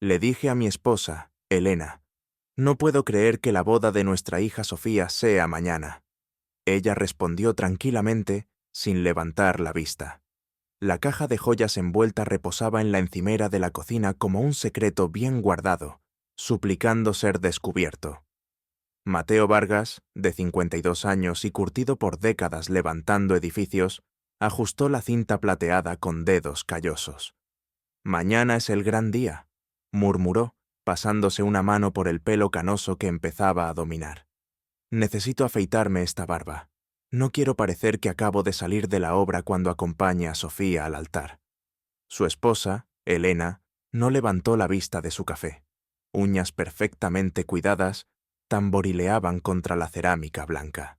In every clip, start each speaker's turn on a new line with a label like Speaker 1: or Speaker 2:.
Speaker 1: Le dije a mi esposa, Elena, no puedo creer que la boda de nuestra hija Sofía sea mañana. Ella respondió tranquilamente, sin levantar la vista. La caja de joyas envuelta reposaba en la encimera de la cocina como un secreto bien guardado, suplicando ser descubierto. Mateo Vargas, de 52 años y curtido por décadas levantando edificios, ajustó la cinta plateada con dedos callosos. «Mañana es el gran día», murmuró, pasándose una mano por el pelo canoso que empezaba a dominar. «Necesito afeitarme esta barba. No quiero parecer que acabo de salir de la obra cuando acompañe a Sofía al altar». Su esposa, Elena, no levantó la vista de su café. Uñas perfectamente cuidadas tamborileaban contra la cerámica blanca.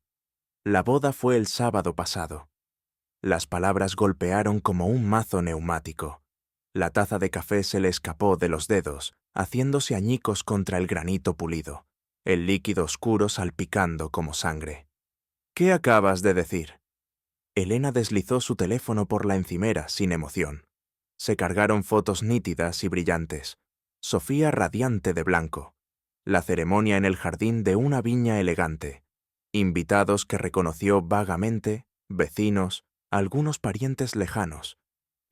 Speaker 1: La boda fue el sábado pasado. Las palabras golpearon como un mazo neumático. La taza de café se le escapó de los dedos, haciéndose añicos contra el granito pulido, el líquido oscuro salpicando como sangre. «¿Qué acabas de decir?» Elena deslizó su teléfono por la encimera sin emoción. Se cargaron fotos nítidas y brillantes. Sofía radiante de blanco. La ceremonia en el jardín de una viña elegante. Invitados que reconoció vagamente, vecinos, algunos parientes lejanos.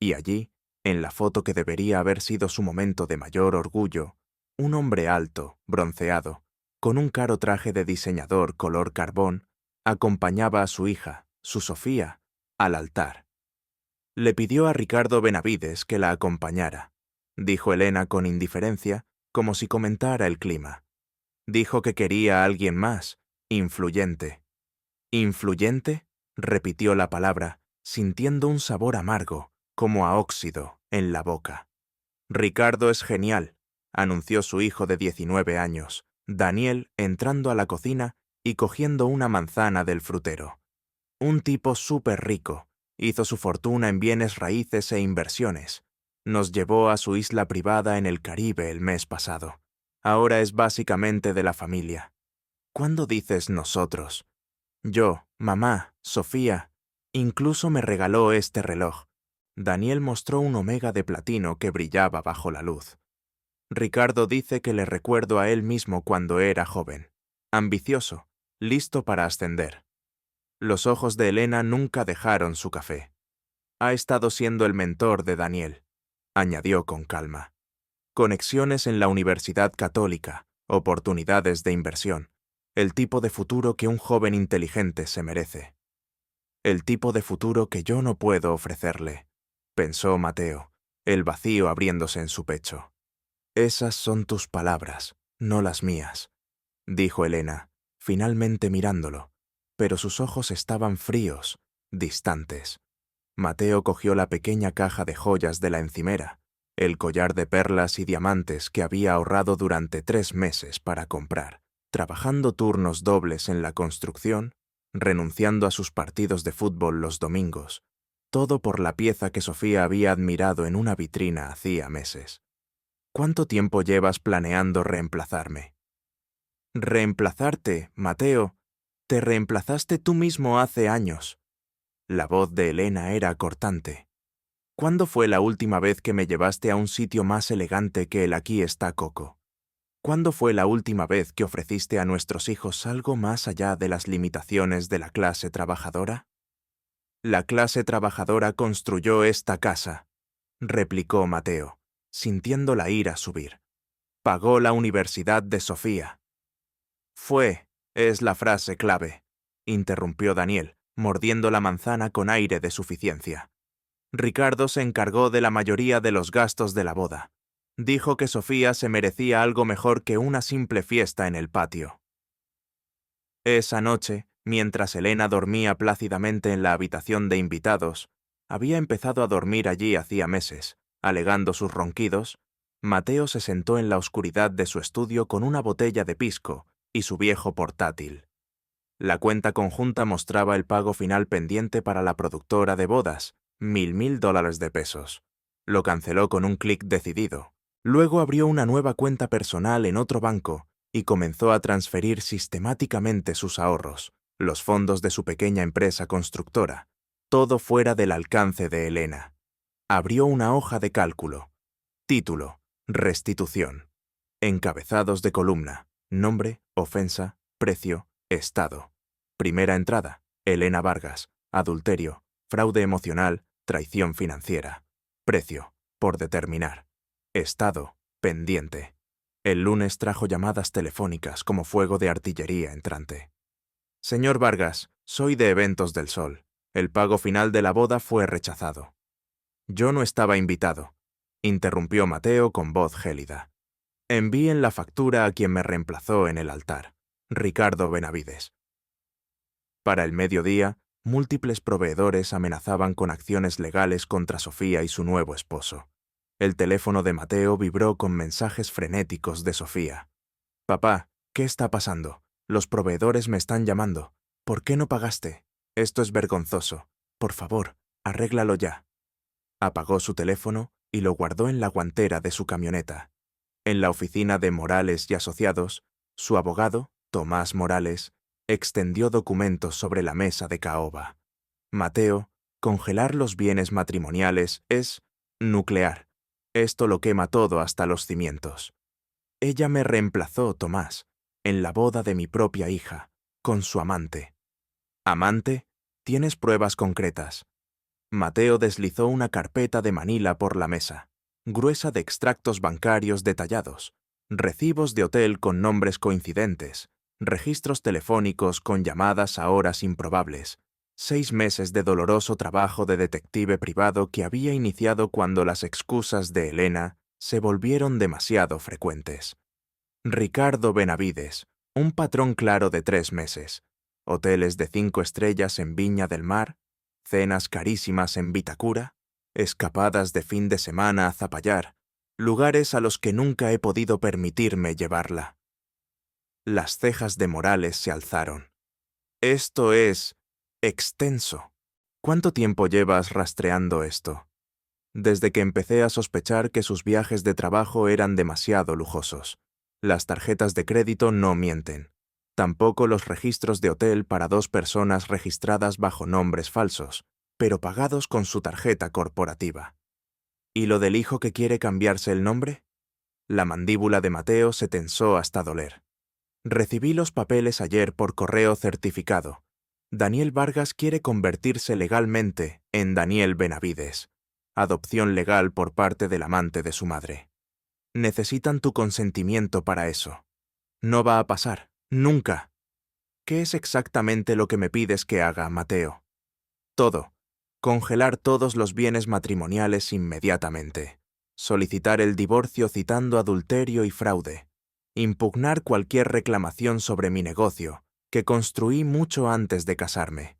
Speaker 1: Y allí, en la foto que debería haber sido su momento de mayor orgullo, un hombre alto, bronceado, con un caro traje de diseñador color carbón, acompañaba a su hija, su Sofía, al altar. Le pidió a Ricardo Benavides que la acompañara, dijo Elena con indiferencia, como si comentara el clima. Dijo que quería a alguien más, influyente. ¿Influyente?, repitió la palabra, sintiendo un sabor amargo, como a óxido, en la boca. Ricardo es genial, anunció su hijo de 19 años, Daniel, entrando a la cocina y cogiendo una manzana del frutero. Un tipo súper rico, hizo su fortuna en bienes raíces e inversiones. Nos llevó a su isla privada en el Caribe el mes pasado. Ahora es básicamente de la familia. ¿Cuándo dices nosotros? Yo, mamá, Sofía, incluso me regaló este reloj. Daniel mostró un omega de platino que brillaba bajo la luz. Ricardo dice que le recuerdo a él mismo cuando era joven, ambicioso, listo para ascender. Los ojos de Elena nunca dejaron su café. Ha estado siendo el mentor de Daniel, añadió con calma. Conexiones en la Universidad Católica, oportunidades de inversión, el tipo de futuro que un joven inteligente se merece. El tipo de futuro que yo no puedo ofrecerle, pensó Mateo, el vacío abriéndose en su pecho. Esas son tus palabras, no las mías, dijo Elena, finalmente mirándolo, pero sus ojos estaban fríos, distantes. Mateo cogió la pequeña caja de joyas de la encimera, el collar de perlas y diamantes que había ahorrado durante 3 meses para comprar, trabajando turnos dobles en la construcción, renunciando a sus partidos de fútbol los domingos, todo por la pieza que Sofía había admirado en una vitrina hacía meses. ¿Cuánto tiempo llevas planeando reemplazarme? Reemplazarte, Mateo. Te reemplazaste tú mismo hace años. La voz de Elena era cortante. ¿Cuándo fue la última vez que me llevaste a un sitio más elegante que el Aquí está Coco? ¿Cuándo fue la última vez que ofreciste a nuestros hijos algo más allá de las limitaciones de la clase trabajadora? La clase trabajadora construyó esta casa, replicó Mateo, sintiendo la ira subir. Pagó la Universidad de Sofía. Es la frase clave, interrumpió Daniel, mordiendo la manzana con aire de suficiencia. Ricardo se encargó de la mayoría de los gastos de la boda. Dijo que Sofía se merecía algo mejor que una simple fiesta en el patio. Esa noche, mientras Elena dormía plácidamente en la habitación de invitados, había empezado a dormir allí hacía meses, alegando sus ronquidos, Mateo se sentó en la oscuridad de su estudio con una botella de pisco y su viejo portátil. La cuenta conjunta mostraba el pago final pendiente para la productora de bodas, $1,000 de pesos. Lo canceló con un clic decidido. Luego abrió una nueva cuenta personal en otro banco y comenzó a transferir sistemáticamente sus ahorros, los fondos de su pequeña empresa constructora, todo fuera del alcance de Elena. Abrió una hoja de cálculo. Título: restitución. Encabezados de columna: nombre, ofensa, precio, estado. Primera entrada: Elena Vargas, adulterio, fraude emocional, traición financiera. Precio: por determinar. Estado: pendiente. El lunes trajo llamadas telefónicas como fuego de artillería entrante. Señor Vargas, soy de Eventos del Sol. El pago final de la boda fue rechazado. Yo no estaba invitado, interrumpió Mateo con voz gélida. Envíen la factura a quien me reemplazó en el altar, Ricardo Benavides. Para el mediodía, múltiples proveedores amenazaban con acciones legales contra Sofía y su nuevo esposo. El teléfono de Mateo vibró con mensajes frenéticos de Sofía. «Papá, ¿qué está pasando? Los proveedores me están llamando. ¿Por qué no pagaste? Esto es vergonzoso. Por favor, arréglalo ya». Apagó su teléfono y lo guardó en la guantera de su camioneta. En la oficina de Morales y Asociados, su abogado, Tomás Morales, extendió documentos sobre la mesa de caoba. Mateo, congelar los bienes matrimoniales es nuclear. Esto lo quema todo hasta los cimientos. Ella me reemplazó, Tomás, en la boda de mi propia hija, con su amante. ¿Amante? ¿Tienes pruebas concretas? Mateo deslizó una carpeta de Manila por la mesa, gruesa de extractos bancarios detallados, recibos de hotel con nombres coincidentes, registros telefónicos con llamadas a horas improbables, 6 meses de doloroso trabajo de detective privado que había iniciado cuando las excusas de Elena se volvieron demasiado frecuentes. Ricardo Benavides, un patrón claro de 3 meses, hoteles de 5 estrellas en Viña del Mar, cenas carísimas en Vitacura, escapadas de fin de semana a Zapallar, lugares a los que nunca he podido permitirme llevarla. Las cejas de Morales se alzaron. Esto es extenso. ¿Cuánto tiempo llevas rastreando esto? Desde que empecé a sospechar que sus viajes de trabajo eran demasiado lujosos. Las tarjetas de crédito no mienten. Tampoco los registros de hotel para 2 personas registradas bajo nombres falsos, pero pagados con su tarjeta corporativa. ¿Y lo del hijo que quiere cambiarse el nombre? La mandíbula de Mateo se tensó hasta doler. Recibí los papeles ayer por correo certificado. Daniel Vargas quiere convertirse legalmente en Daniel Benavides. Adopción legal por parte del amante de su madre. Necesitan tu consentimiento para eso. No va a pasar, nunca. ¿Qué es exactamente lo que me pides que haga, Mateo? Todo. Congelar todos los bienes matrimoniales inmediatamente. Solicitar el divorcio citando adulterio y fraude. Impugnar cualquier reclamación sobre mi negocio, que construí mucho antes de casarme.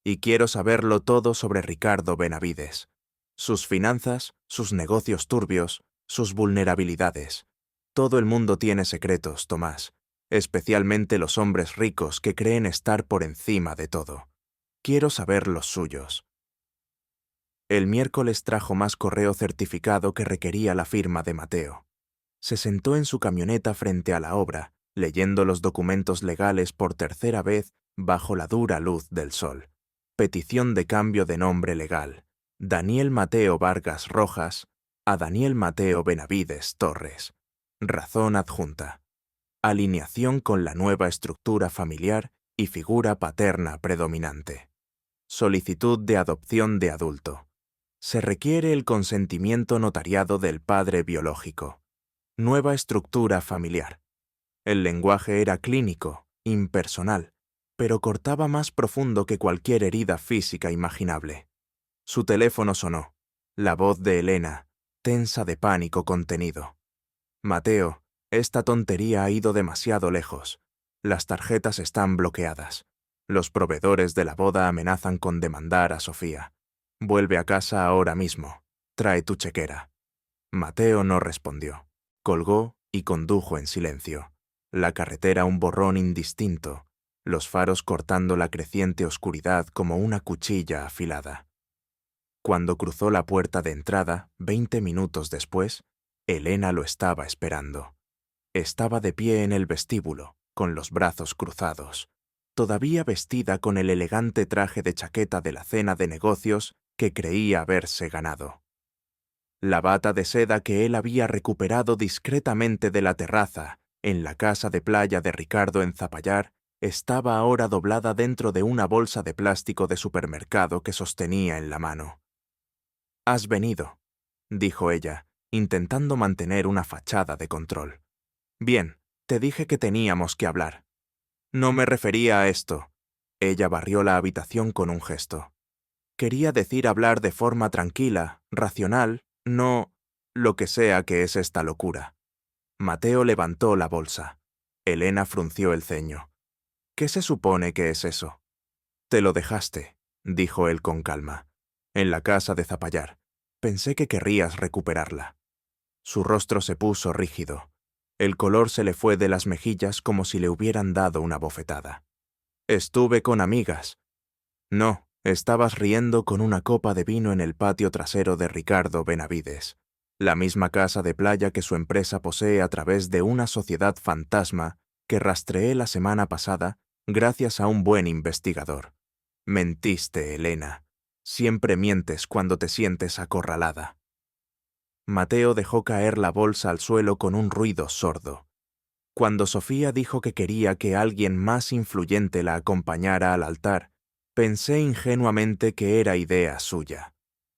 Speaker 1: Y quiero saberlo todo sobre Ricardo Benavides. Sus finanzas, sus negocios turbios, sus vulnerabilidades. Todo el mundo tiene secretos, Tomás, especialmente los hombres ricos que creen estar por encima de todo. Quiero saber los suyos. El miércoles trajo más correo certificado que requería la firma de Mateo. Se sentó en su camioneta frente a la obra, leyendo los documentos legales por tercera vez bajo la dura luz del sol. Petición de cambio de nombre legal. Daniel Mateo Vargas Rojas a Daniel Mateo Benavides Torres. Razón adjunta. Alineación con la nueva estructura familiar y figura paterna predominante. Solicitud de adopción de adulto. Se requiere el consentimiento notariado del padre biológico. Nueva estructura familiar. El lenguaje era clínico, impersonal, pero cortaba más profundo que cualquier herida física imaginable. Su teléfono sonó. La voz de Elena, tensa de pánico contenido. Mateo, esta tontería ha ido demasiado lejos. Las tarjetas están bloqueadas. Los proveedores de la boda amenazan con demandar a Sofía. Vuelve a casa ahora mismo. Trae tu chequera. Mateo no respondió. Colgó y condujo en silencio. La carretera un borrón indistinto, los faros cortando la creciente oscuridad como una cuchilla afilada. Cuando cruzó la puerta de entrada, 20 minutos después, Elena lo estaba esperando. Estaba de pie en el vestíbulo, con los brazos cruzados, todavía vestida con el elegante traje de chaqueta de la cena de negocios que creía haberse ganado. La bata de seda que él había recuperado discretamente de la terraza, en la casa de playa de Ricardo en Zapallar, estaba ahora doblada dentro de una bolsa de plástico de supermercado que sostenía en la mano. «Has venido», dijo ella, intentando mantener una fachada de control. «Bien, te dije que teníamos que hablar». «No me refería a esto». Ella barrió la habitación con un gesto. «Quería decir hablar de forma tranquila, racional, no lo que sea que es esta locura». Mateo levantó la bolsa. Elena frunció el ceño. «¿Qué se supone que es eso?» «Te lo dejaste», dijo él con calma. «En la casa de Zapallar. Pensé que querrías recuperarla». Su rostro se puso rígido. El color se le fue de las mejillas como si le hubieran dado una bofetada. «Estuve con amigas». «No, estabas riendo con una copa de vino en el patio trasero de Ricardo Benavides, la misma casa de playa que su empresa posee a través de una sociedad fantasma que rastreé la semana pasada gracias a un buen investigador. Mentiste, Elena. Siempre mientes cuando te sientes acorralada». Mateo dejó caer la bolsa al suelo con un ruido sordo. Cuando Sofía dijo que quería que alguien más influyente la acompañara al altar, pensé ingenuamente que era idea suya.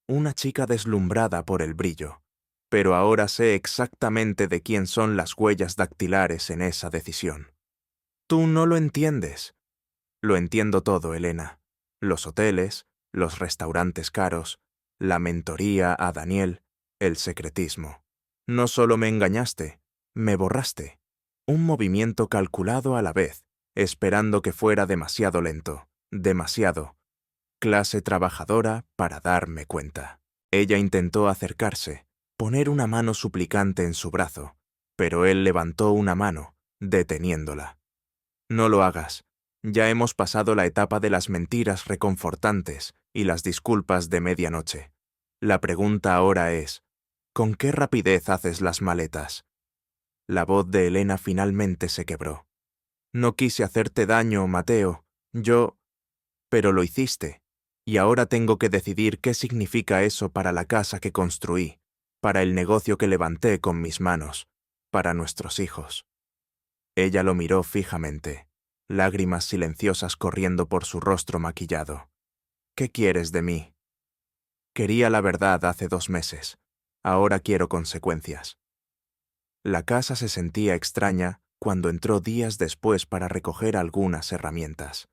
Speaker 1: Una chica deslumbrada por el brillo. Pero ahora sé exactamente de quién son las huellas dactilares en esa decisión. Tú no lo entiendes. Lo entiendo todo, Elena. Los hoteles, los restaurantes caros, la mentoría a Daniel, el secretismo. No solo me engañaste, me borraste. Un movimiento calculado a la vez, esperando que fuera demasiado lento, demasiado. Clase trabajadora para darme cuenta. Ella intentó acercarse, poner una mano suplicante en su brazo, pero él levantó una mano, deteniéndola. «No lo hagas. Ya hemos pasado la etapa de las mentiras reconfortantes y las disculpas de medianoche. La pregunta ahora es, ¿con qué rapidez haces las maletas?» La voz de Elena finalmente se quebró. «No quise hacerte daño, Mateo. Yo... Pero lo hiciste. Y ahora tengo que decidir qué significa eso para la casa que construí, para el negocio que levanté con mis manos, para nuestros hijos». Ella lo miró fijamente, lágrimas silenciosas corriendo por su rostro maquillado. «¿Qué quieres de mí?» «Quería la verdad hace 2 meses. Ahora quiero consecuencias». La casa se sentía extraña cuando entró días después para recoger algunas herramientas.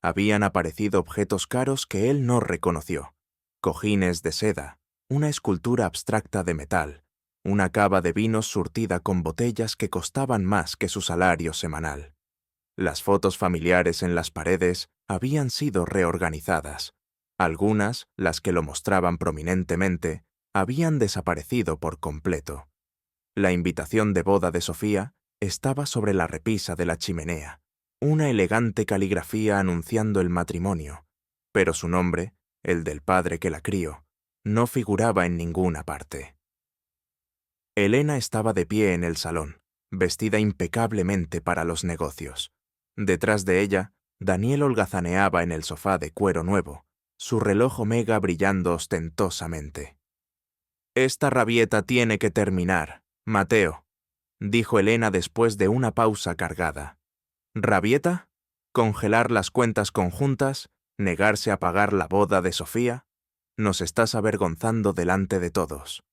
Speaker 1: Habían aparecido objetos caros que él no reconoció. Cojines de seda, una escultura abstracta de metal, una cava de vinos surtida con botellas que costaban más que su salario semanal. Las fotos familiares en las paredes habían sido reorganizadas. Algunas, las que lo mostraban prominentemente, habían desaparecido por completo. La invitación de boda de Sofía estaba sobre la repisa de la chimenea, una elegante caligrafía anunciando el matrimonio, pero su nombre, el del padre que la crió, no figuraba en ninguna parte. Elena estaba de pie en el salón, vestida impecablemente para los negocios. Detrás de ella, Daniel holgazaneaba en el sofá de cuero nuevo, su reloj Omega brillando ostentosamente. «Esta rabieta tiene que terminar, Mateo», dijo Elena después de una pausa cargada. «¿Rabieta? ¿Congelar las cuentas conjuntas? ¿Negarse a pagar la boda de Sofía? Nos estás avergonzando delante de todos».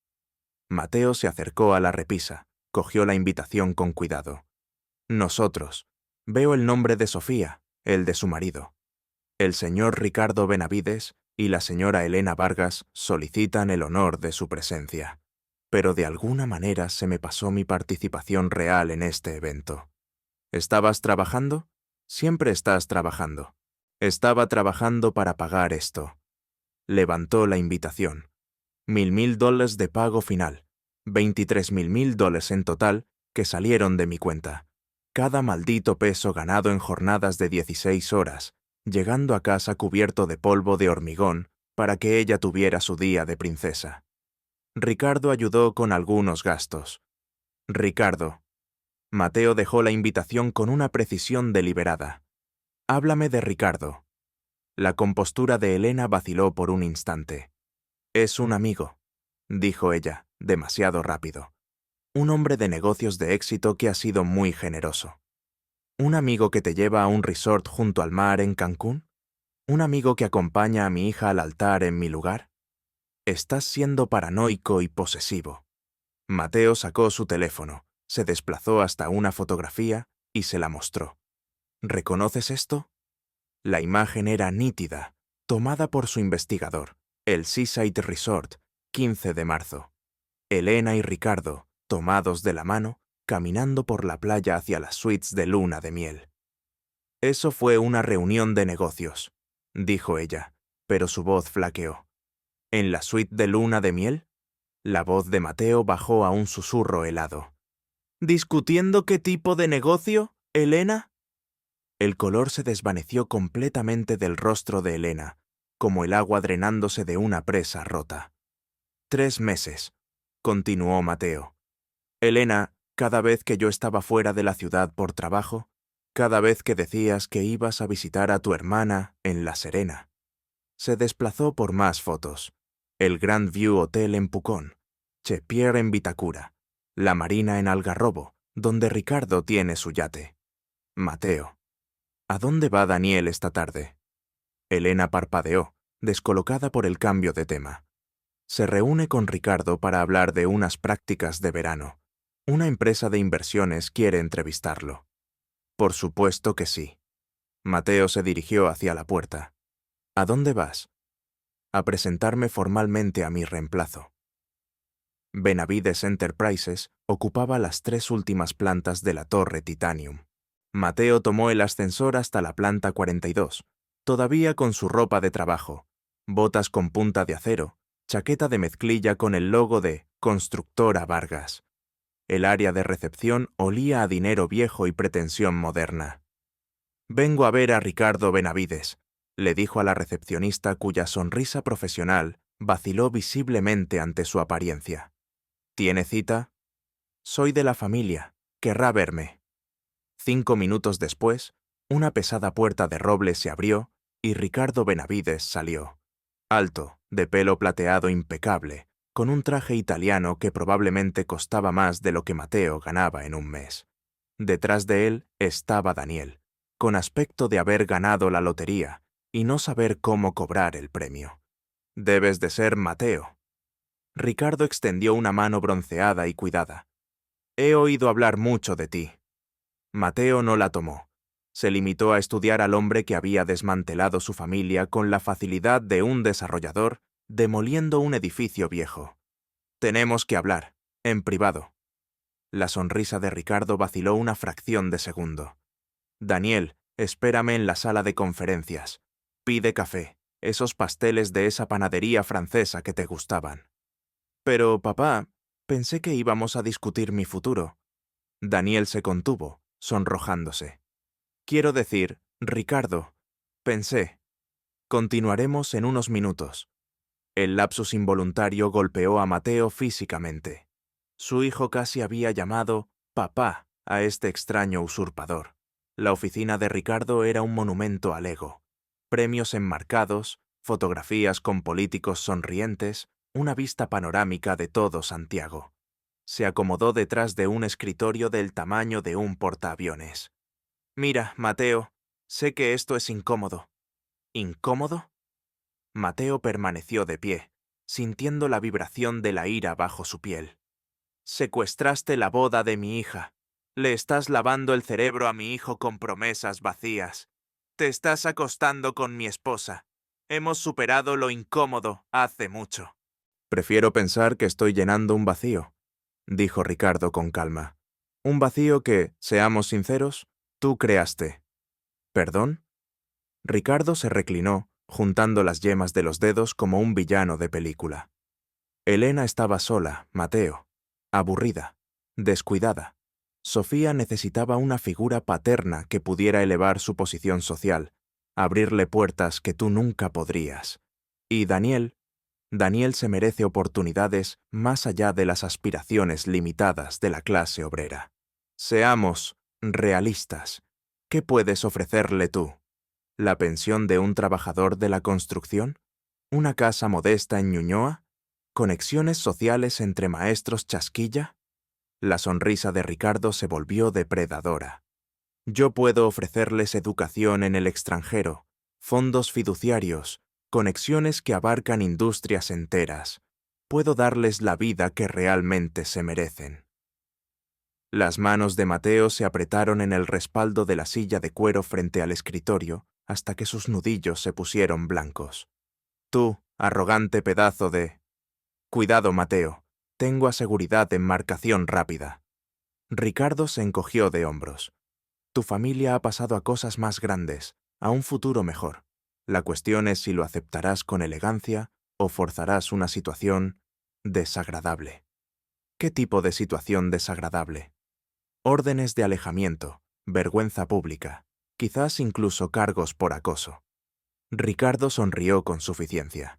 Speaker 1: Mateo se acercó a la repisa, cogió la invitación con cuidado. «Nosotros. Veo el nombre de Sofía, el de su marido. El señor Ricardo Benavides y la señora Elena Vargas solicitan el honor de su presencia. Pero de alguna manera se me pasó mi participación real en este evento. ¿Estabas trabajando? Siempre estás trabajando. Estaba trabajando para pagar esto». Levantó la invitación. $1,000 de pago final. $23,000 en total que salieron de mi cuenta. Cada maldito peso ganado en jornadas de 16 horas, llegando a casa cubierto de polvo de hormigón para que ella tuviera su día de princesa. Ricardo ayudó con algunos gastos. Ricardo. Mateo dejó la invitación con una precisión deliberada. «Háblame de Ricardo». La compostura de Elena vaciló por un instante. «Es un amigo». dijo ella, demasiado rápido. Un hombre de negocios de éxito que ha sido muy generoso. ¿Un amigo que te lleva a un resort junto al mar en Cancún? ¿Un amigo que acompaña a mi hija al altar en mi lugar? Estás siendo paranoico y posesivo. Mateo sacó su teléfono, se desplazó hasta una fotografía y se la mostró. ¿Reconoces esto? La imagen era nítida, tomada por su investigador, el Seaside Resort, 15 de marzo. Elena y Ricardo, tomados de la mano, caminando por la playa hacia las suites de luna de miel. Eso fue una reunión de negocios, dijo ella, pero su voz flaqueó. ¿En la suite de luna de miel? La voz de Mateo bajó a un susurro helado. ¿Discutiendo qué tipo de negocio, Elena? El color se desvaneció completamente del rostro de Elena, como el agua drenándose de una presa rota. 3 meses, continuó Mateo. Elena, cada vez que yo estaba fuera de la ciudad por trabajo, cada vez que decías que ibas a visitar a tu hermana en La Serena. Se desplazó por más fotos. El Grand View Hotel en Pucón, Chepier en Vitacura, la Marina en Algarrobo, donde Ricardo tiene su yate. Mateo. ¿A dónde va Daniel esta tarde? Elena parpadeó, descolocada por el cambio de tema. Se reúne con Ricardo para hablar de unas prácticas de verano. Una empresa de inversiones quiere entrevistarlo. Por supuesto que sí. Mateo se dirigió hacia la puerta. ¿A dónde vas? A presentarme formalmente a mi reemplazo. Benavides Enterprises ocupaba las 3 últimas plantas de la Torre Titanium. Mateo tomó el ascensor hasta la planta 42, todavía con su ropa de trabajo, botas con punta de acero, chaqueta de mezclilla con el logo de Constructora Vargas. El área de recepción olía a dinero viejo y pretensión moderna. «Vengo a ver a Ricardo Benavides», le dijo a la recepcionista cuya sonrisa profesional vaciló visiblemente ante su apariencia. «¿Tiene cita?» «Soy de la familia. Querrá verme». 5 minutos después, una pesada puerta de roble se abrió y Ricardo Benavides salió. Alto, de pelo plateado impecable, con un traje italiano que probablemente costaba más de lo que Mateo ganaba en un mes. Detrás de él estaba Daniel, con aspecto de haber ganado la lotería y no saber cómo cobrar el premio. «Debes de ser Mateo». Ricardo extendió una mano bronceada y cuidada. «He oído hablar mucho de ti». Mateo no la tomó. Se limitó a estudiar al hombre que había desmantelado su familia con la facilidad de un desarrollador demoliendo un edificio viejo. «Tenemos que hablar, en privado». La sonrisa de Ricardo vaciló una fracción de segundo. «Daniel, espérame en la sala de conferencias. Pide café, esos pasteles de esa panadería francesa que te gustaban». «Pero, papá, pensé que íbamos a discutir mi futuro». Daniel se contuvo, sonrojándose. «Quiero decir, Ricardo, pensé. Continuaremos en unos minutos». El lapsus involuntario golpeó a Mateo físicamente. Su hijo casi había llamado «papá» a este extraño usurpador. La oficina de Ricardo era un monumento al ego. Premios enmarcados, fotografías con políticos sonrientes, una vista panorámica de todo Santiago. Se acomodó detrás de un escritorio del tamaño de un portaaviones. «Mira, Mateo, sé que esto es incómodo». «¿Incómodo?» Mateo permaneció de pie, sintiendo la vibración de la ira bajo su piel. «Secuestraste la boda de mi hija. Le estás lavando el cerebro a mi hijo con promesas vacías. Te estás acostando con mi esposa. Hemos superado lo incómodo hace mucho». «Prefiero pensar que estoy llenando un vacío», dijo Ricardo con calma. «Un vacío que, seamos sinceros, tú creaste». «¿Perdón?» Ricardo se reclinó, juntando las yemas de los dedos como un villano de película. Elena estaba sola, Mateo, aburrida, descuidada. Sofía necesitaba una figura paterna que pudiera elevar su posición social, abrirle puertas que tú nunca podrías. Y Daniel se merece oportunidades más allá de las aspiraciones limitadas de la clase obrera. Seamos realistas. ¿Qué puedes ofrecerle tú? ¿La pensión de un trabajador de la construcción? ¿Una casa modesta en Ñuñoa? ¿Conexiones sociales entre maestros chasquilla? La sonrisa de Ricardo se volvió depredadora. Yo puedo ofrecerles educación en el extranjero, fondos fiduciarios, conexiones que abarcan industrias enteras. Puedo darles la vida que realmente se merecen. Las manos de Mateo se apretaron en el respaldo de la silla de cuero frente al escritorio hasta que sus nudillos se pusieron blancos. Tú, arrogante pedazo de... Cuidado, Mateo. Tengo a seguridad en marcación rápida. Ricardo se encogió de hombros. Tu familia ha pasado a cosas más grandes, a un futuro mejor. La cuestión es si lo aceptarás con elegancia o forzarás una situación desagradable. ¿Qué tipo de situación desagradable? Órdenes de alejamiento, vergüenza pública, quizás incluso cargos por acoso. Ricardo sonrió con suficiencia.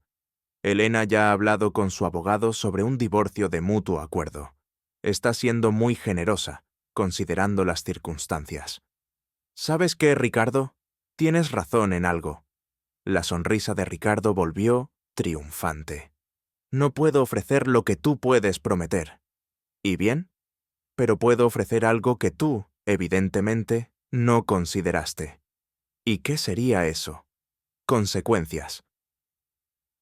Speaker 1: Elena ya ha hablado con su abogado sobre un divorcio de mutuo acuerdo. Está siendo muy generosa, considerando las circunstancias. ¿Sabes qué, Ricardo? Tienes razón en algo. La sonrisa de Ricardo volvió triunfante. No puedo ofrecer lo que tú puedes prometer. ¿Y bien? Pero puedo ofrecer algo que tú, evidentemente, no consideraste. ¿Y qué sería eso? Consecuencias.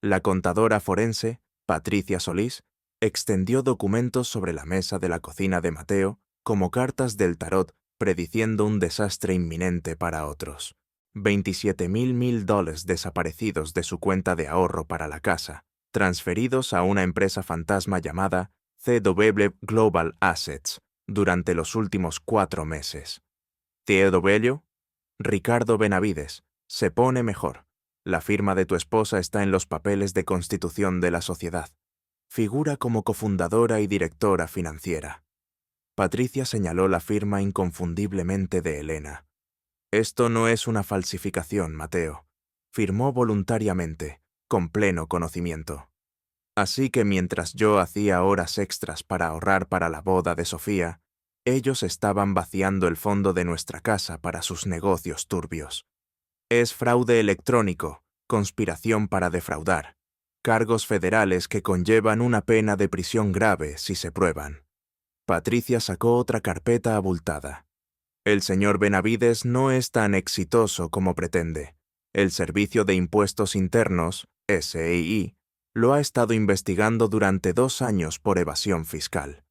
Speaker 1: La contadora forense, Patricia Solís, extendió documentos sobre la mesa de la cocina de Mateo como cartas del tarot prediciendo un desastre inminente para otros. $27.000 desaparecidos de su cuenta de ahorro para la casa, transferidos a una empresa fantasma llamada CW Global Assets durante los últimos 4 meses. CW, Ricardo Benavides, se pone mejor. La firma de tu esposa está en los papeles de constitución de la sociedad. Figura como cofundadora y directora financiera. Patricia señaló la firma inconfundiblemente de Elena. Esto no es una falsificación, Mateo. Firmó voluntariamente, con pleno conocimiento. Así que mientras yo hacía horas extras para ahorrar para la boda de Sofía, ellos estaban vaciando el fondo de nuestra casa para sus negocios turbios. Es fraude electrónico, conspiración para defraudar, cargos federales que conllevan una pena de prisión grave si se prueban. Patricia sacó otra carpeta abultada. El señor Benavides no es tan exitoso como pretende. El Servicio de Impuestos Internos, SEI, lo ha estado investigando durante 2 años por evasión fiscal.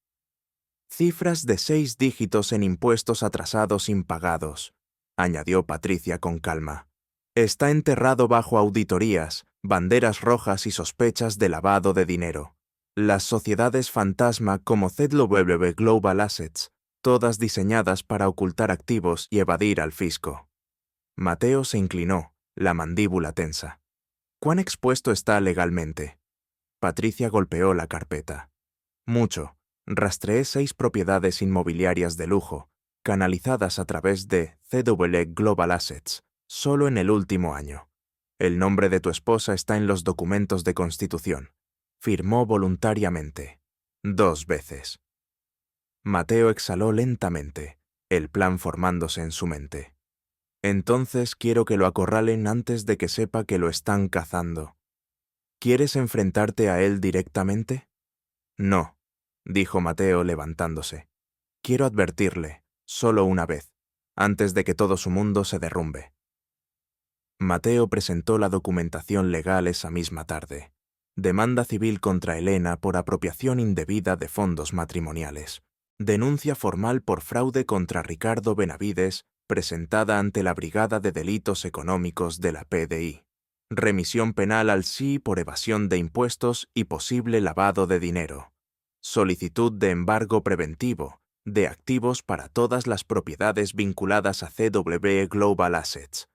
Speaker 1: Cifras de 6 dígitos en impuestos atrasados impagados, añadió Patricia con calma. Está enterrado bajo auditorías, banderas rojas y sospechas de lavado de dinero. Las sociedades fantasma como CW Global Assets, todas diseñadas para ocultar activos y evadir al fisco. Mateo se inclinó, la mandíbula tensa. ¿Cuán expuesto está legalmente? Patricia golpeó la carpeta. Mucho. Rastreé 6 propiedades inmobiliarias de lujo, canalizadas a través de CW Global Assets, solo en el último año. El nombre de tu esposa está en los documentos de constitución. Firmó voluntariamente. 2 veces. Mateo exhaló lentamente, el plan formándose en su mente. Entonces quiero que lo acorralen antes de que sepa que lo están cazando. ¿Quieres enfrentarte a él directamente? No, dijo Mateo levantándose. Quiero advertirle, solo una vez, antes de que todo su mundo se derrumbe. Mateo presentó la documentación legal esa misma tarde. Demanda civil contra Elena por apropiación indebida de fondos matrimoniales. Denuncia formal por fraude contra Ricardo Benavides presentada ante la Brigada de Delitos Económicos de la PDI. Remisión penal al sí por evasión de impuestos y posible lavado de dinero. Solicitud de embargo preventivo de activos para todas las propiedades vinculadas a CW Global Assets.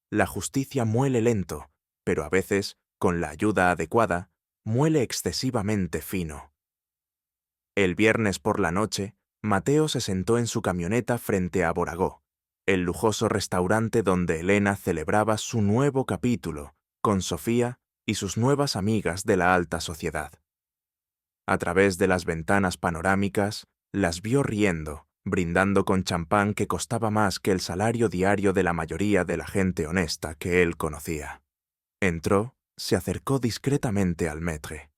Speaker 1: La justicia muele lento, pero a veces, con la ayuda adecuada, muele excesivamente fino. El viernes por la noche, Mateo se sentó en su camioneta frente a Boragó, el lujoso restaurante donde Elena celebraba su nuevo capítulo, con Sofía y sus nuevas amigas de la alta sociedad. A través de las ventanas panorámicas, las vio riendo, brindando con champán que costaba más que el salario diario de la mayoría de la gente honesta que él conocía. Entró, se acercó discretamente al maître.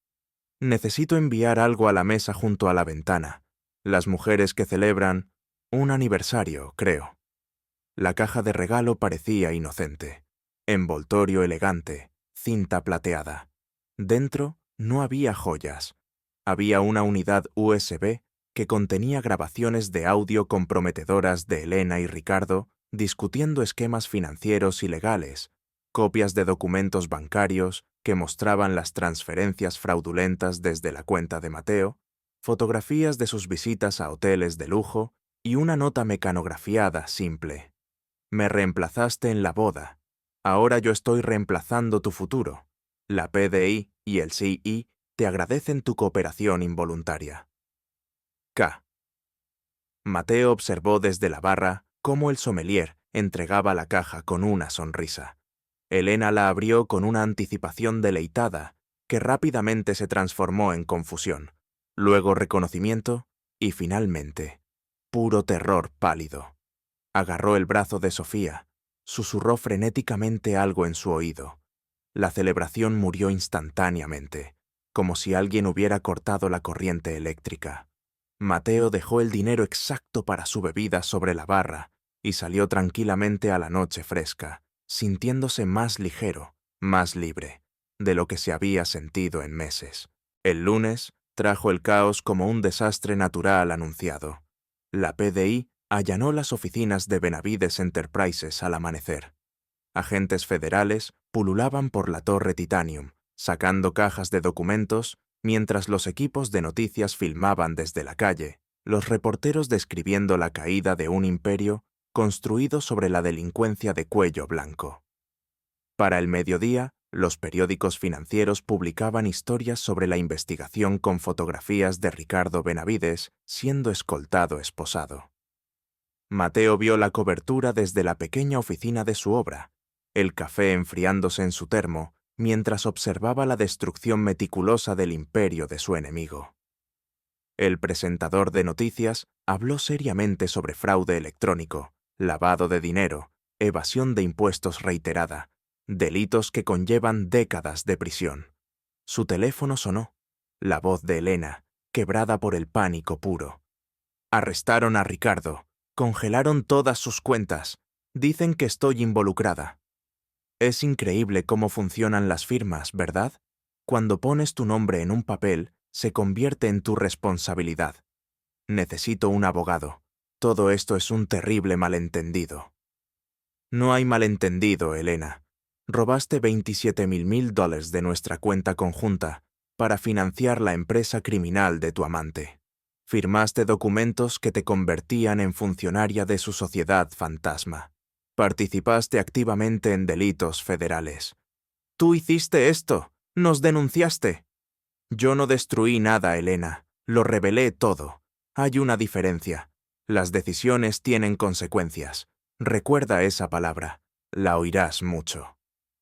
Speaker 1: Necesito enviar algo a la mesa junto a la ventana. Las mujeres que celebran un aniversario, creo. La caja de regalo parecía inocente. Envoltorio elegante, cinta plateada. Dentro no había joyas. Había una unidad USB que contenía grabaciones de audio comprometedoras de Elena y Ricardo discutiendo esquemas financieros y legales, copias de documentos bancarios que mostraban las transferencias fraudulentas desde la cuenta de Mateo, fotografías de sus visitas a hoteles de lujo y una nota mecanografiada simple. Me reemplazaste en la boda. Ahora yo estoy reemplazando tu futuro. La PDI y el CI te agradecen tu cooperación involuntaria. K. Mateo observó desde la barra cómo el sommelier entregaba la caja con una sonrisa. Elena la abrió con una anticipación deleitada que rápidamente se transformó en confusión, luego reconocimiento y finalmente, puro terror pálido. Agarró el brazo de Sofía, susurró frenéticamente algo en su oído. La celebración murió instantáneamente, como si alguien hubiera cortado la corriente eléctrica. Mateo dejó el dinero exacto para su bebida sobre la barra y salió tranquilamente a la noche fresca, sintiéndose más ligero, más libre, de lo que se había sentido en meses. El lunes trajo el caos como un desastre natural anunciado. La PDI allanó las oficinas de Benavides Enterprises al amanecer. Agentes federales pululaban por la Torre Titanium, sacando cajas de documentos, mientras los equipos de noticias filmaban desde la calle, los reporteros describiendo la caída de un imperio construido sobre la delincuencia de cuello blanco. Para el mediodía, los periódicos financieros publicaban historias sobre la investigación con fotografías de Ricardo Benavides siendo esposado. Mateo vio la cobertura desde la pequeña oficina de su obra, el café enfriándose en su termo, mientras observaba la destrucción meticulosa del imperio de su enemigo. El presentador de noticias habló seriamente sobre fraude electrónico, lavado de dinero, evasión de impuestos reiterada, delitos que conllevan décadas de prisión. Su teléfono sonó, la voz de Elena, quebrada por el pánico puro. Arrestaron a Ricardo, congelaron todas sus cuentas, dicen que estoy involucrada. Es increíble cómo funcionan las firmas, ¿verdad? Cuando pones tu nombre en un papel, se convierte en tu responsabilidad. Necesito un abogado. Todo esto es un terrible malentendido. No hay malentendido, Elena. Robaste $27,000 de nuestra cuenta conjunta para financiar la empresa criminal de tu amante. Firmaste documentos que te convertían en funcionaria de su sociedad fantasma. Participaste activamente en delitos federales. Tú hiciste esto. Nos denunciaste. Yo no destruí nada, Elena. Lo revelé todo. Hay una diferencia. Las decisiones tienen consecuencias. Recuerda esa palabra. La oirás mucho.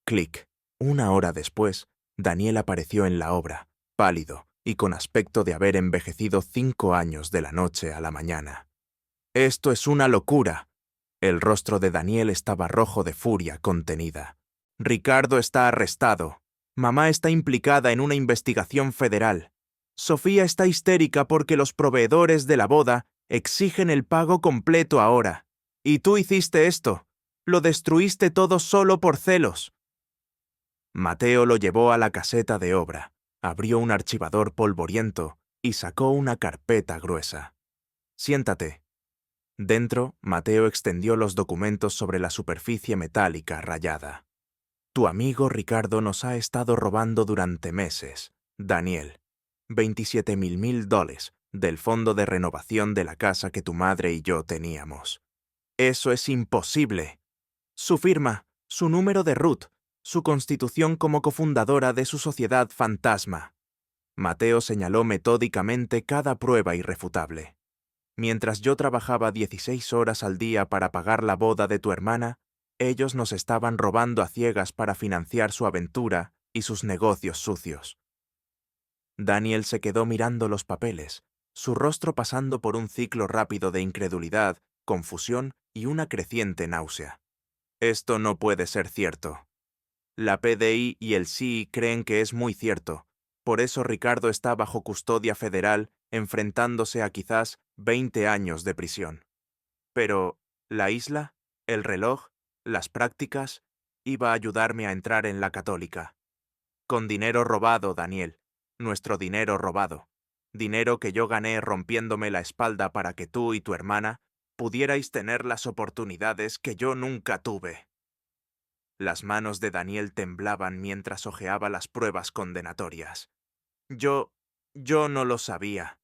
Speaker 1: Clic. 1 hora después, Daniel apareció en la obra, pálido y con aspecto de haber envejecido 5 años de la noche a la mañana. «Esto es una locura». El rostro de Daniel estaba rojo de furia contenida. «Ricardo está arrestado. Mamá está implicada en una investigación federal. Sofía está histérica porque los proveedores de la boda exigen el pago completo ahora. Y tú hiciste esto. Lo destruiste todo solo por celos». Mateo lo llevó a la caseta de obra, abrió un archivador polvoriento y sacó una carpeta gruesa. «Siéntate». Dentro, Mateo extendió los documentos sobre la superficie metálica rayada. «Tu amigo Ricardo nos ha estado robando durante meses, Daniel. $27,000 del fondo de renovación de la casa que tu madre y yo teníamos. Eso es imposible. Su firma, su número de RUT, su constitución como cofundadora de su sociedad fantasma». Mateo señaló metódicamente cada prueba irrefutable. «Mientras yo trabajaba 16 horas al día para pagar la boda de tu hermana, ellos nos estaban robando a ciegas para financiar su aventura y sus negocios sucios». Daniel se quedó mirando los papeles, su rostro pasando por un ciclo rápido de incredulidad, confusión y una creciente náusea. «Esto no puede ser cierto. La PDI y el CI creen que es muy cierto, Por eso Ricardo está bajo custodia federal, enfrentándose a quizás 20 años de prisión. Pero, ¿la isla? ¿El reloj? ¿Las prácticas? Iba a ayudarme a entrar en la católica. Con dinero robado, Daniel. Nuestro dinero robado. Dinero que yo gané rompiéndome la espalda para que tú y tu hermana pudierais tener las oportunidades que yo nunca tuve. Las manos de Daniel temblaban mientras hojeaba las pruebas condenatorias. Yo no lo sabía.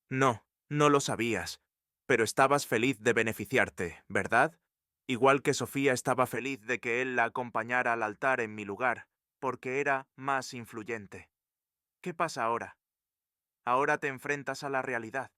Speaker 1: No, no lo sabías. Pero estabas feliz de beneficiarte, ¿verdad? Igual que Sofía estaba feliz de que él la acompañara al altar en mi lugar, porque era más influyente. ¿Qué pasa ahora? Ahora te enfrentas a la realidad.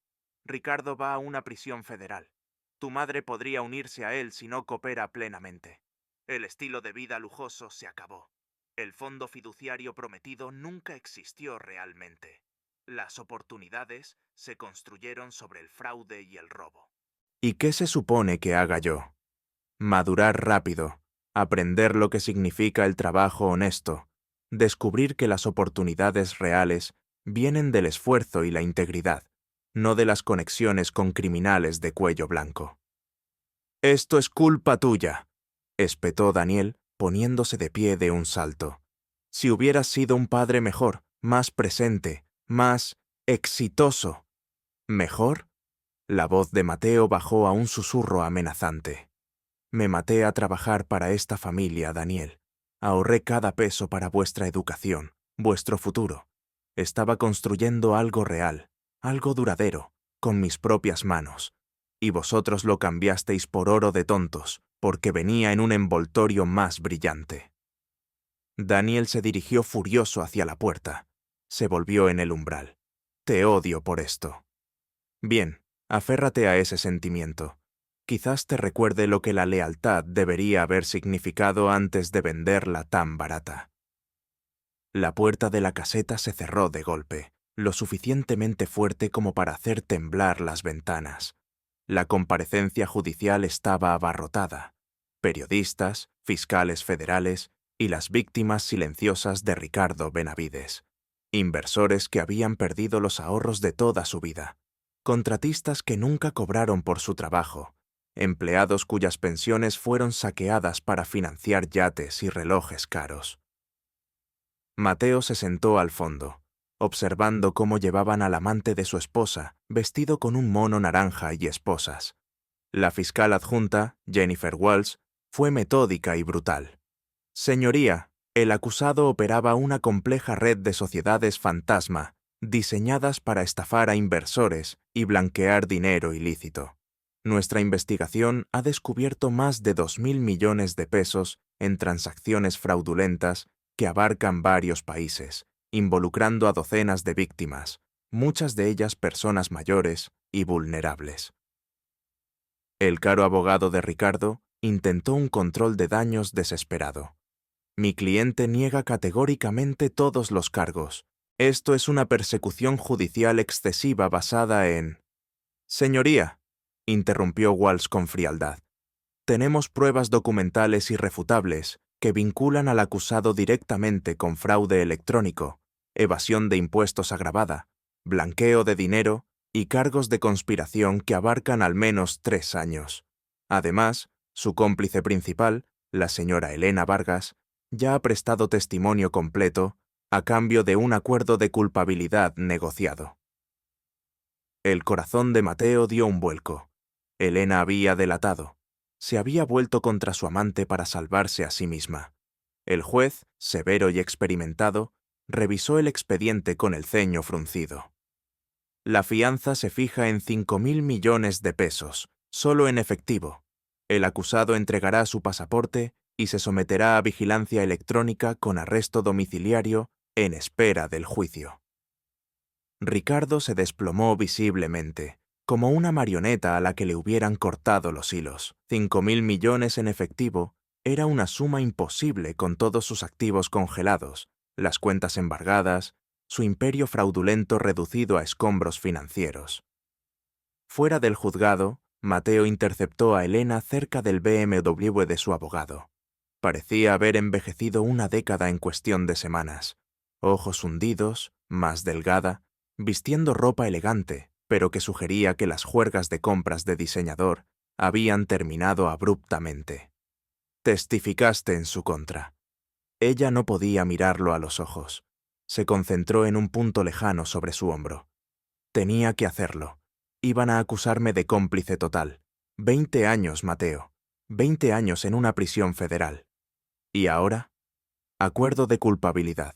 Speaker 1: Ricardo va a una prisión federal. Tu madre podría unirse a él si no coopera plenamente. El estilo de vida lujoso se acabó. El fondo fiduciario prometido nunca existió realmente. Las oportunidades se construyeron sobre el fraude y el robo. ¿Y qué se supone que haga yo? Madurar rápido, aprender lo que significa el trabajo honesto, descubrir que las oportunidades reales vienen del esfuerzo y la integridad, no de las conexiones con criminales de cuello blanco. «Esto es culpa tuya», espetó Daniel, poniéndose de pie de un salto. «Si hubieras sido un padre mejor, más presente, más exitoso». ¿Mejor? La voz de Mateo bajó a un susurro amenazante. Me maté a trabajar para esta familia, Daniel. Ahorré cada peso para vuestra educación, vuestro futuro. Estaba construyendo algo real, algo duradero, con mis propias manos. Y vosotros lo cambiasteis por oro de tontos, porque venía en un envoltorio más brillante. Daniel se dirigió furioso hacia la puerta. Se volvió en el umbral. Te odio por esto. Bien, aférrate a ese sentimiento. Quizás te recuerde lo que la lealtad debería haber significado antes de venderla tan barata. La puerta de la caseta se cerró de golpe, lo suficientemente fuerte como para hacer temblar las ventanas. La comparecencia judicial estaba abarrotada. Periodistas, fiscales federales y las víctimas silenciosas de Ricardo Benavides. Inversores que habían perdido los ahorros de toda su vida. Contratistas que nunca cobraron por su trabajo. Empleados cuyas pensiones fueron saqueadas para financiar yates y relojes caros. Mateo se sentó al fondo, observando cómo llevaban al amante de su esposa, vestido con un mono naranja y esposas. La fiscal adjunta, Jennifer Walsh, fue metódica y brutal. Señoría, el acusado operaba una compleja red de sociedades fantasma, diseñadas para estafar a inversores y blanquear dinero ilícito. Nuestra investigación ha descubierto más de 2.000 millones de pesos en transacciones fraudulentas que abarcan varios países, involucrando a docenas de víctimas, muchas de ellas personas mayores y vulnerables. El caro abogado de Ricardo intentó un control de daños desesperado. Mi cliente niega categóricamente todos los cargos. Esto es una persecución judicial excesiva basada en... Señoría, interrumpió Walsh con frialdad. Tenemos pruebas documentales irrefutables que vinculan al acusado directamente con fraude electrónico, evasión de impuestos agravada, blanqueo de dinero y cargos de conspiración que abarcan al menos 3 años. Además, su cómplice principal, la señora Elena Vargas, ya ha prestado testimonio completo a cambio de un acuerdo de culpabilidad negociado. El corazón de Mateo dio un vuelco. Elena había delatado. Se había vuelto contra su amante para salvarse a sí misma. El juez, severo y experimentado, revisó el expediente con el ceño fruncido. La fianza se fija en 5.000 millones de pesos, solo en efectivo. El acusado entregará su pasaporte y se someterá a vigilancia electrónica con arresto domiciliario en espera del juicio. Ricardo se desplomó visiblemente, como una marioneta a la que le hubieran cortado los hilos. 5.000 millones en efectivo era una suma imposible con todos sus activos congelados, las cuentas embargadas, su imperio fraudulento reducido a escombros financieros. Fuera del juzgado, Mateo interceptó a Elena cerca del BMW de su abogado. Parecía haber envejecido una década en cuestión de semanas. ojos hundidos, más delgada, vistiendo ropa elegante, pero que sugería que las juergas de compras de diseñador habían terminado abruptamente. Testificaste en su contra. Ella no podía mirarlo a los ojos. Se concentró en un punto lejano sobre su hombro. Tenía que hacerlo. Iban a acusarme de cómplice total. 20 años, Mateo. 20 años en una prisión federal. ¿Y ahora? Acuerdo de culpabilidad.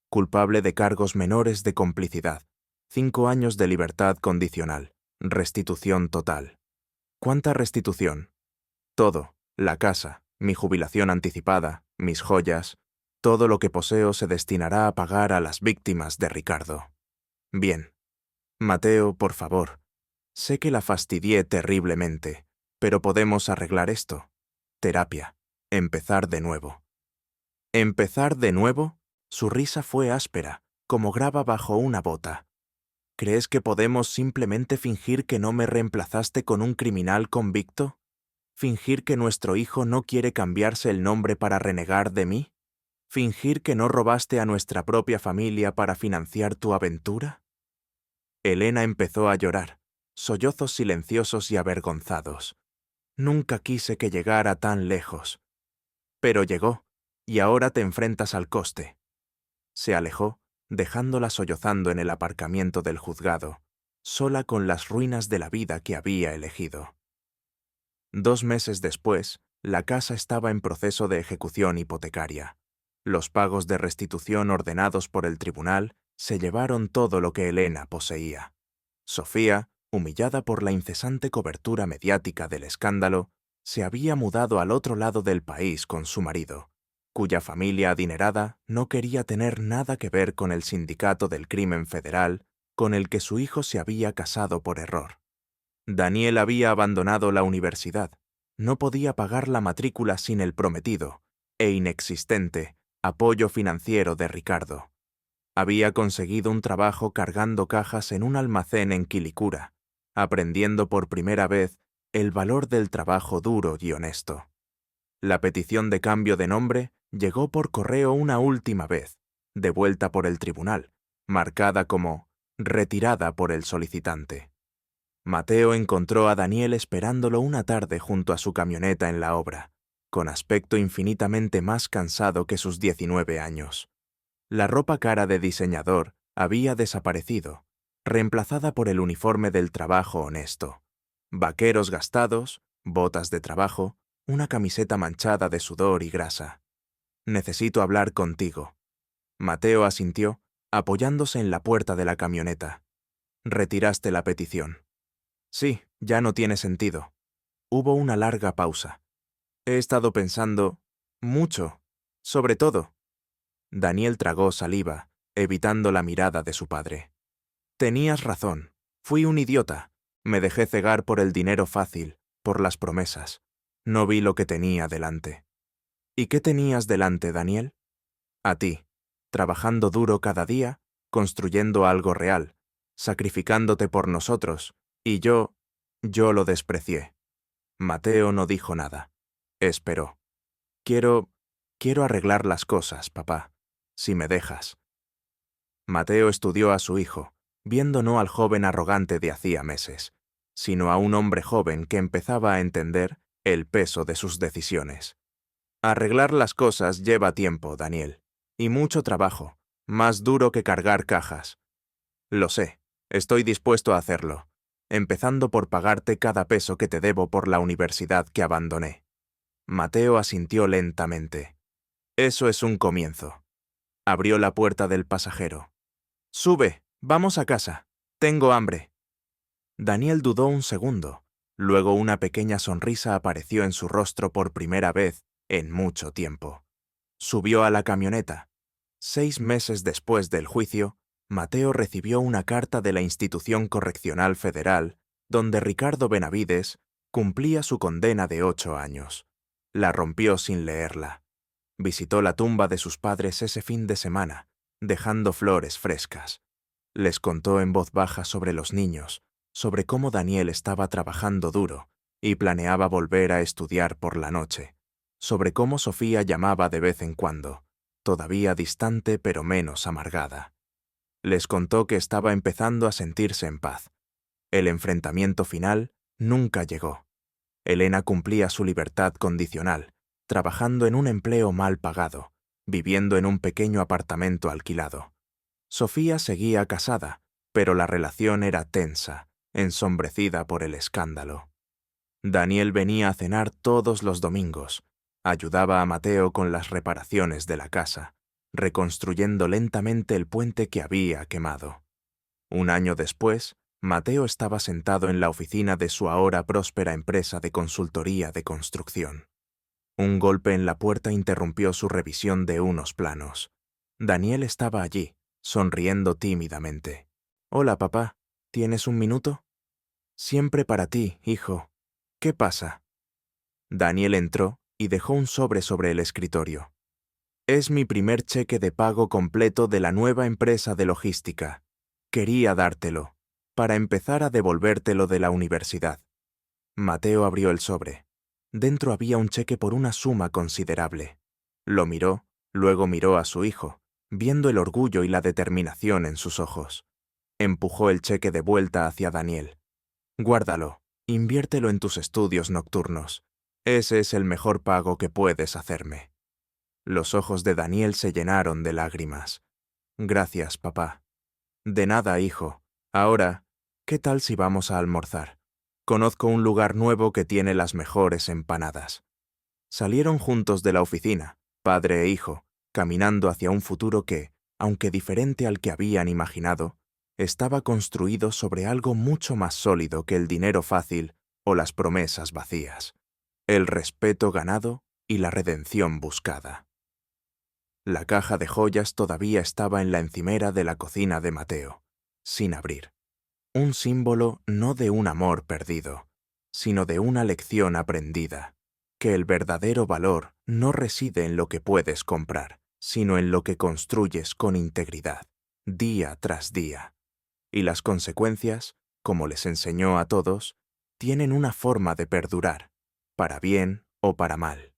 Speaker 1: Culpable de cargos menores de complicidad. 5 años de libertad condicional. Restitución total. ¿Cuánta restitución? Todo. La casa, mi jubilación anticipada, mis joyas. Todo lo que poseo se destinará a pagar a las víctimas de Ricardo. Bien. Mateo, por favor. Sé que la fastidié terriblemente, pero podemos arreglar esto. Terapia. Empezar de nuevo. ¿Empezar de nuevo? Su risa fue áspera, como grava bajo una bota. ¿Crees que podemos simplemente fingir que no me reemplazaste con un criminal convicto? ¿Fingir que nuestro hijo no quiere cambiarse el nombre para renegar de mí? ¿Fingir que no robaste a nuestra propia familia para financiar tu aventura? Elena empezó a llorar, sollozos silenciosos y avergonzados. Nunca quise que llegara tan lejos. Pero llegó, y ahora te enfrentas al coste. Se alejó, dejándola sollozando en el aparcamiento del juzgado, sola con las ruinas de la vida que había elegido. 2 meses después, la casa estaba en proceso de ejecución hipotecaria. Los pagos de restitución ordenados por el tribunal se llevaron todo lo que Elena poseía. Sofía, humillada por la incesante cobertura mediática del escándalo, se había mudado al otro lado del país con su marido, cuya familia adinerada no quería tener nada que ver con el sindicato del crimen federal con el que su hijo se había casado por error. Daniel había abandonado la universidad, no podía pagar la matrícula sin el prometido e inexistente apoyo financiero de Ricardo. Había conseguido un trabajo cargando cajas en un almacén en Quilicura, aprendiendo por primera vez el valor del trabajo duro y honesto. La petición de cambio de nombre llegó por correo una última vez, devuelta por el tribunal, marcada como retirada por el solicitante. Mateo encontró a Daniel esperándolo una tarde junto a su camioneta en la obra, con aspecto infinitamente más cansado que sus 19 años. La ropa cara de diseñador había desaparecido, reemplazada por el uniforme del trabajo honesto. Vaqueros gastados, botas de trabajo, una camiseta manchada de sudor y grasa. «Necesito hablar contigo». Mateo asintió, apoyándose en la puerta de la camioneta. «¿Retiraste la petición?» «Sí, ya no tiene sentido». Hubo una larga pausa. «He estado pensando mucho, sobre todo». Daniel tragó saliva, evitando la mirada de su padre. «Tenías razón. Fui un idiota. Me dejé cegar por el dinero fácil, por las promesas. No vi lo que tenía delante». «¿Y qué tenías delante, Daniel?» «A ti, trabajando duro cada día, construyendo algo real, sacrificándote por nosotros, y yo lo desprecié». Mateo no dijo nada. Esperó. Quiero arreglar las cosas, papá, si me dejas». Mateo estudió a su hijo, viendo no al joven arrogante de hacía meses, sino a un hombre joven que empezaba a entender el peso de sus decisiones. «Arreglar las cosas lleva tiempo, Daniel, y mucho trabajo, más duro que cargar cajas. Lo sé, estoy dispuesto a hacerlo, empezando por pagarte cada peso que te debo por la universidad que abandoné». Mateo asintió lentamente. «Eso es un comienzo». Abrió la puerta del pasajero. «Sube, vamos a casa. Tengo hambre». Daniel dudó un segundo. Luego una pequeña sonrisa apareció en su rostro por primera vez en mucho tiempo. Subió a la camioneta. 6 meses después del juicio, Mateo recibió una carta de la Institución Correccional Federal, donde Ricardo Benavides cumplía su condena de 8 años. La rompió sin leerla. Visitó la tumba de sus padres ese fin de semana, dejando flores frescas. Les contó en voz baja sobre los niños, sobre cómo Daniel estaba trabajando duro y planeaba volver a estudiar por la noche, sobre cómo Sofía llamaba de vez en cuando, todavía distante pero menos amargada. Les contó que estaba empezando a sentirse en paz. El enfrentamiento final nunca llegó. Elena cumplía su libertad condicional, trabajando en un empleo mal pagado, viviendo en un pequeño apartamento alquilado. Sofía seguía casada, pero la relación era tensa, ensombrecida por el escándalo. Daniel venía a cenar todos los domingos, ayudaba a Mateo con las reparaciones de la casa, reconstruyendo lentamente el puente que había quemado. Un año después, Mateo estaba sentado en la oficina de su ahora próspera empresa de consultoría de construcción. Un golpe en la puerta interrumpió su revisión de unos planos. Daniel estaba allí, sonriendo tímidamente. «Hola, papá. ¿Tienes un minuto?» «Siempre para ti, hijo. ¿Qué pasa?» Daniel entró y dejó un sobre el escritorio. «Es mi primer cheque de pago completo de la nueva empresa de logística. Quería dártelo, para empezar a devolvértelo de la universidad». Mateo abrió el sobre. Dentro había un cheque por una suma considerable. Lo miró, luego miró a su hijo, viendo el orgullo y la determinación en sus ojos. Empujó el cheque de vuelta hacia Daniel. «Guárdalo, inviértelo en tus estudios nocturnos. Ese es el mejor pago que puedes hacerme». Los ojos de Daniel se llenaron de lágrimas. «Gracias, papá». «De nada, hijo. Ahora, ¿qué tal si vamos a almorzar? Conozco un lugar nuevo que tiene las mejores empanadas». Salieron juntos de la oficina, padre e hijo, caminando hacia un futuro que, aunque diferente al que habían imaginado, estaba construido sobre algo mucho más sólido que el dinero fácil o las promesas vacías, el respeto ganado y la redención buscada. La caja de joyas todavía estaba en la encimera de la cocina de Mateo, sin abrir. Un símbolo no de un amor perdido, sino de una lección aprendida, que el verdadero valor no reside en lo que puedes comprar, sino en lo que construyes con integridad, día tras día. Y las consecuencias, como les enseñó a todos, tienen una forma de perdurar, para bien o para mal.